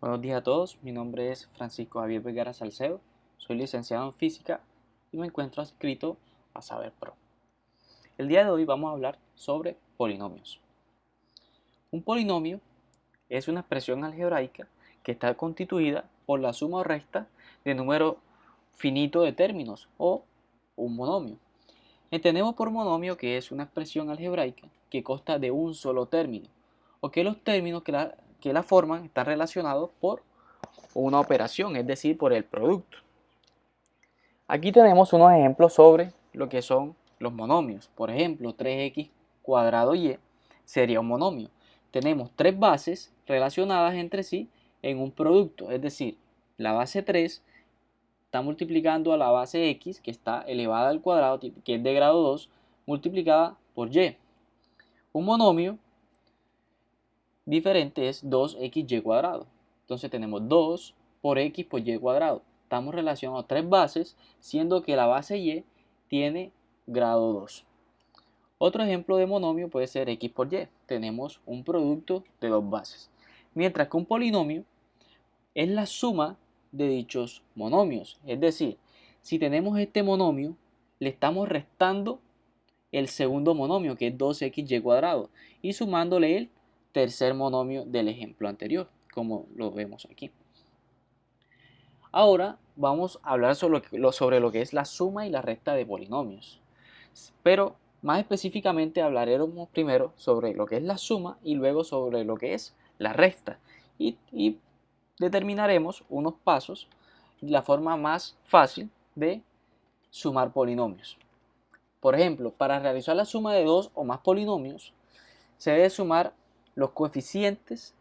Buenos días a todos, mi nombre es Francisco Javier Vergara Salcedo, soy licenciado en física y me encuentro adscrito a Saber Pro. El día de hoy vamos a hablar sobre polinomios. Un polinomio es una expresión algebraica que está constituida por la suma o resta de número finito de términos o un monomio. Entendemos por monomio que es una expresión algebraica que consta de un solo término o que los términos que la forman están relacionados por una operación, es decir, por el producto. Aquí tenemos unos ejemplos sobre lo que son los monomios. Por ejemplo, 3x cuadrado y sería un monomio. Tenemos tres bases relacionadas entre sí en un producto, es decir, la base 3 está multiplicando a la base x, que está elevada al cuadrado, que es de grado 2, multiplicada por y. Un monomio diferente es 2xy cuadrado. Entonces tenemos 2 por x por y cuadrado. Estamos relacionados a tres bases, siendo que la base y tiene grado 2. Otro ejemplo de monomio puede ser x por y. Tenemos un producto de dos bases. Mientras que un polinomio es la suma de dichos monomios. Es decir, si tenemos este monomio, le estamos restando el segundo monomio, que es 2xy cuadrado, y sumándole el tercer monomio del ejemplo anterior, como lo vemos aquí. Ahora vamos a hablar sobre lo que es la suma y la resta de polinomios. Pero más específicamente hablaremos primero sobre lo que es la suma y luego sobre lo que es la resta. Y determinaremos unos pasos y la forma más fácil de sumar polinomios. Por ejemplo, para realizar la suma de dos o más polinomios, se debe sumar los coeficientes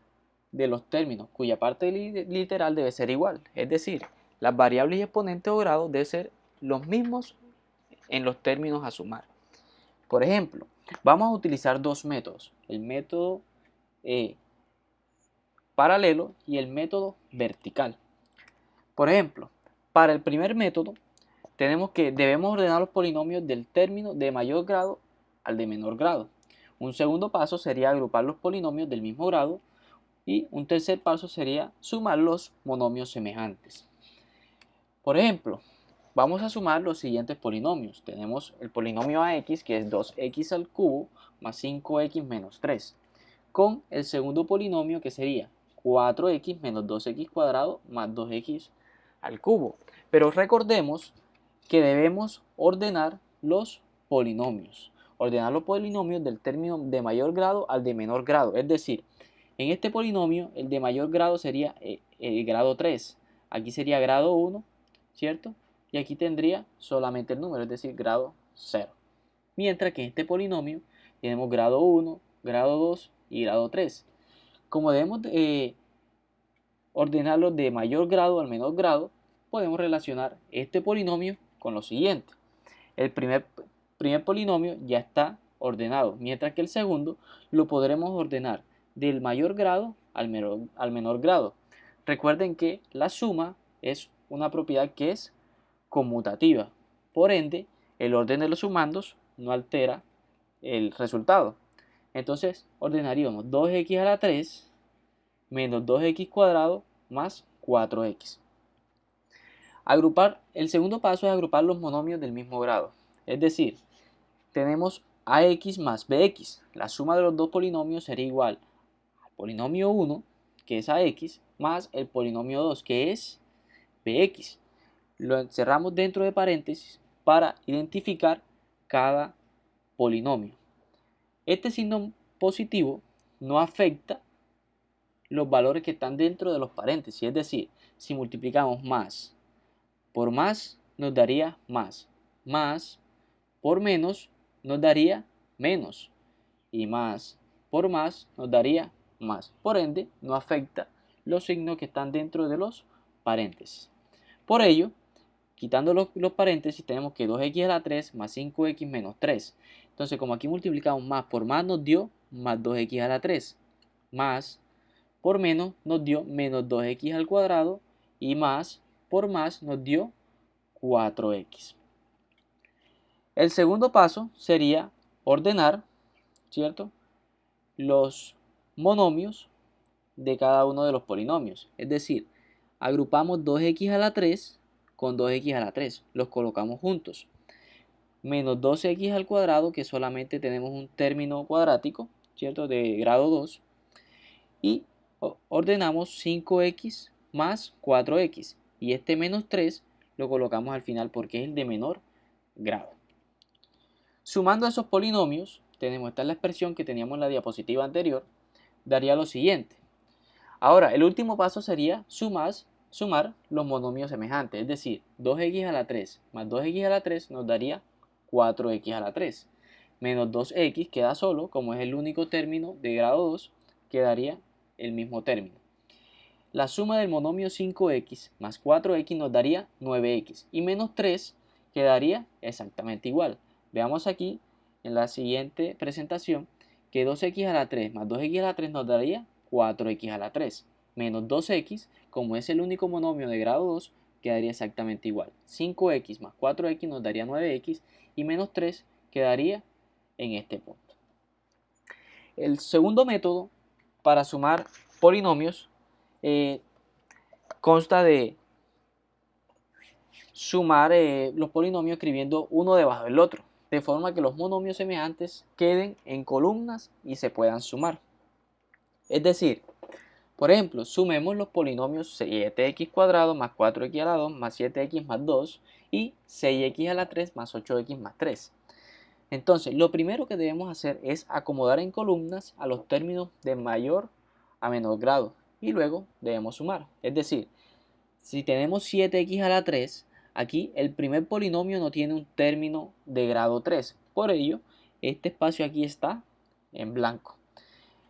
de los términos cuya parte literal debe ser igual. Es decir, las variables y exponentes o grados deben ser los mismos en los términos a sumar. Por ejemplo, vamos a utilizar dos métodos, el método paralelo y el método vertical. Por ejemplo, para el primer método debemos ordenar los polinomios del término de mayor grado al de menor grado. Un segundo paso sería agrupar los polinomios del mismo grado y un tercer paso sería sumar los monomios semejantes. Por ejemplo, vamos a sumar los siguientes polinomios. Tenemos el polinomio ax, que es 2x al cubo más 5x menos 3, con el segundo polinomio, que sería 4x menos 2x cuadrado más 2x al cubo. Pero recordemos que debemos ordenar los polinomios. Ordenar los polinomios del término de mayor grado al de menor grado. Es decir, en este polinomio el de mayor grado sería el grado 3. Aquí sería grado 1, ¿cierto? Y aquí tendría solamente el número, es decir, grado 0. Mientras que en este polinomio tenemos grado 1, grado 2 y grado 3. Como debemos ordenarlos de mayor grado al menor grado, podemos relacionar este polinomio con lo siguiente. El primer polinomio ya está ordenado, mientras que el segundo lo podremos ordenar del mayor grado al menor grado. Recuerden que la suma es una propiedad que es conmutativa. Por ende, el orden de los sumandos no altera el resultado. Entonces, ordenaríamos 2x a la 3 menos 2x cuadrado más 4x. El segundo paso es agrupar los monomios del mismo grado. Es decir, tenemos ax más bx. La suma de los dos polinomios sería igual al polinomio 1, que es ax, más el polinomio 2, que es bx. Lo encerramos dentro de paréntesis para identificar cada polinomio. Este signo positivo no afecta los valores que están dentro de los paréntesis. Es decir, si multiplicamos más por más, nos daría más. Más por menos nos daría menos. Y más por más nos daría más. Por ende, no afecta los signos que están dentro de los paréntesis. Por ello, quitando los paréntesis, tenemos que 2x a la 3 más 5x menos 3. Entonces, como aquí multiplicamos más por más, nos dio más 2x a la 3. Más por menos nos dio menos 2x al cuadrado. Y más por más nos dio 4x. El segundo paso sería ordenar, ¿cierto?, los monomios de cada uno de los polinomios. Es decir, agrupamos 2x a la 3 con 2x a la 3. Los colocamos juntos. Menos 12x al cuadrado, que solamente tenemos un término cuadrático, ¿cierto? De grado 2. Y ordenamos 5x más 4x. Y este menos 3 lo colocamos al final porque es el de menor grado. Sumando esos polinomios, tenemos esta es la expresión que teníamos en la diapositiva anterior, daría lo siguiente. Ahora, el último paso sería sumar los monomios semejantes, es decir, 2x a la 3 más 2x a la 3 nos daría 4x a la 3. Menos 2x queda solo, como es el único término de grado 2, quedaría el mismo término. La suma del monomio 5x más 4x nos daría 9x y menos 3 quedaría exactamente igual. Veamos aquí en la siguiente presentación que 2x a la 3 más 2x a la 3 nos daría 4x a la 3 menos 2x, como es el único monomio de grado 2, quedaría exactamente igual. 5x más 4x nos daría 9x y menos 3 quedaría en este punto. El segundo método para sumar polinomios consta de sumar los polinomios escribiendo uno debajo del otro, de forma que los monomios semejantes queden en columnas y se puedan sumar. Es decir, por ejemplo, sumemos los polinomios 7x² más 4x a la 2 más 7x más 2 y 6x a la 3 más 8x más 3. Entonces, lo primero que debemos hacer es acomodar en columnas a los términos de mayor a menor grado y luego debemos sumar. Es decir, si tenemos 7x a la 3, aquí el primer polinomio no tiene un término de grado 3. Por ello, este espacio aquí está en blanco.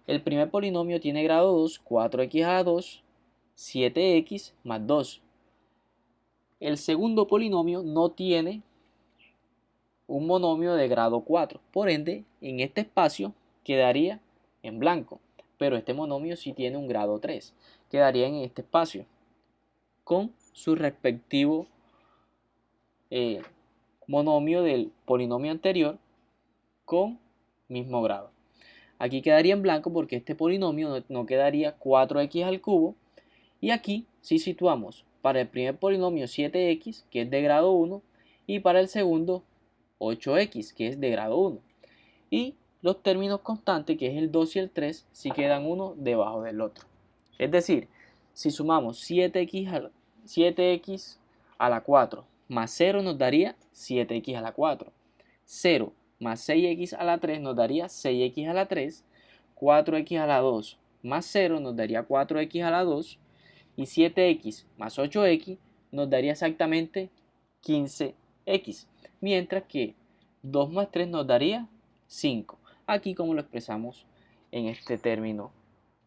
El primer polinomio tiene grado 2, 4x a la 2, 7x más 2. El segundo polinomio no tiene un monomio de grado 4. Por ende, en este espacio quedaría en blanco. Pero este monomio sí tiene un grado 3. Quedaría en este espacio con su respectivo monomio del polinomio anterior con mismo grado. Aquí quedaría en blanco porque este polinomio no quedaría 4x al cubo. Y aquí si situamos para el primer polinomio 7x, que es de grado 1, y para el segundo 8x, que es de grado 1. Y los términos constantes, que es el 2 y el 3, si quedan uno debajo del otro. Es decir, si sumamos 7x a la 4 más 0 nos daría 7x a la 4. 0 más 6x a la 3 nos daría 6x a la 3. 4x a la 2 más 0 nos daría 4x a la 2. Y 7x más 8x nos daría exactamente 15x. Mientras que 2 más 3 nos daría 5. Aquí como lo expresamos en este término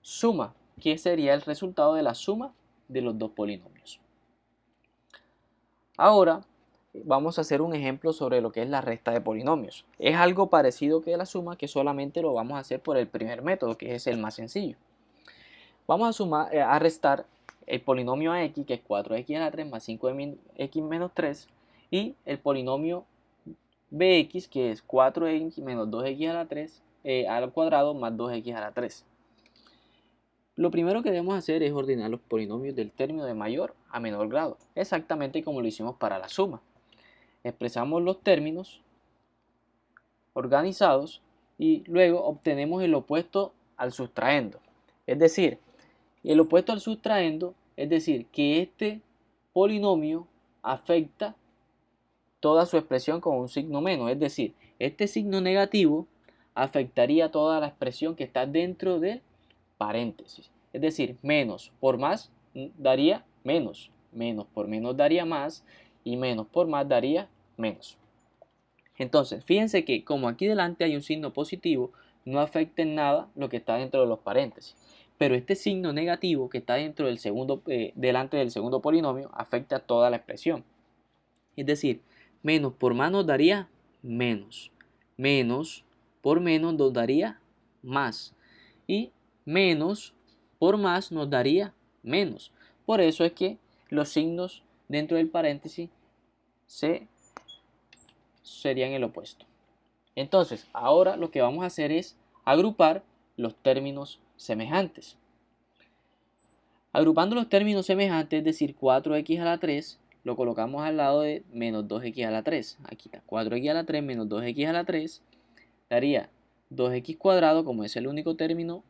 suma, que sería el resultado de la suma de los dos polinomios. Ahora vamos a hacer un ejemplo sobre lo que es la resta de polinomios. Es algo parecido que la suma, que solamente lo vamos a hacer por el primer método, que es el más sencillo. Vamos a restar el polinomio ax, que es 4x a la 3 más 5x menos 3, y el polinomio bx, que es 4x menos 2x a la 3 al cuadrado más 2x a la 3. Lo primero que debemos hacer es ordenar los polinomios del término de mayor a menor grado, exactamente como lo hicimos para la suma. Expresamos los términos organizados y luego obtenemos el opuesto al sustraendo. Es decir, el opuesto al sustraendo, es decir, que este polinomio afecta toda su expresión con un signo menos. Es decir, este signo negativo afectaría toda la expresión que está dentro del paréntesis. Es decir, menos por más daría menos, menos por menos daría más y menos por más daría menos. Entonces, fíjense que como aquí delante hay un signo positivo, no afecta en nada lo que está dentro de los paréntesis. Pero este signo negativo que está dentro del delante del segundo polinomio afecta a toda la expresión. Es decir, menos por más nos daría menos. Menos por menos nos daría más. Y menos por más nos daría menos. Por eso es que los signos dentro del paréntesis serían el opuesto. Entonces, ahora lo que vamos a hacer es agrupar los términos semejantes. Agrupando los términos semejantes, es decir, 4x a la 3, lo colocamos al lado de menos 2x a la 3. Aquí está 4x a la 3 menos 2x a la 3, daría 2x cuadrado, como es el único término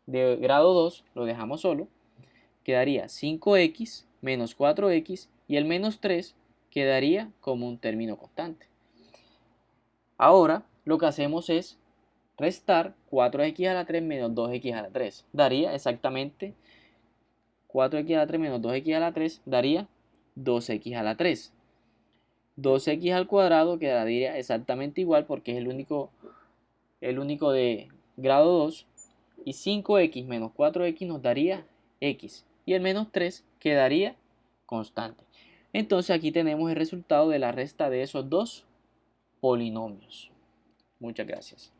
de grado 2, lo dejamos solo, quedaría 5x menos 4x y el menos 3 quedaría como un término constante. Ahora lo que hacemos es restar 4x a la 3 menos 2x a la 3. Daría exactamente 4x a la 3 menos 2x a la 3 daría 2x a la 3. 2x al cuadrado quedaría exactamente igual porque es el único de grado 2. Y 5x menos 4x nos daría x. Y el menos 3 quedaría constante. Entonces aquí tenemos el resultado de la resta de esos dos polinomios. Muchas gracias.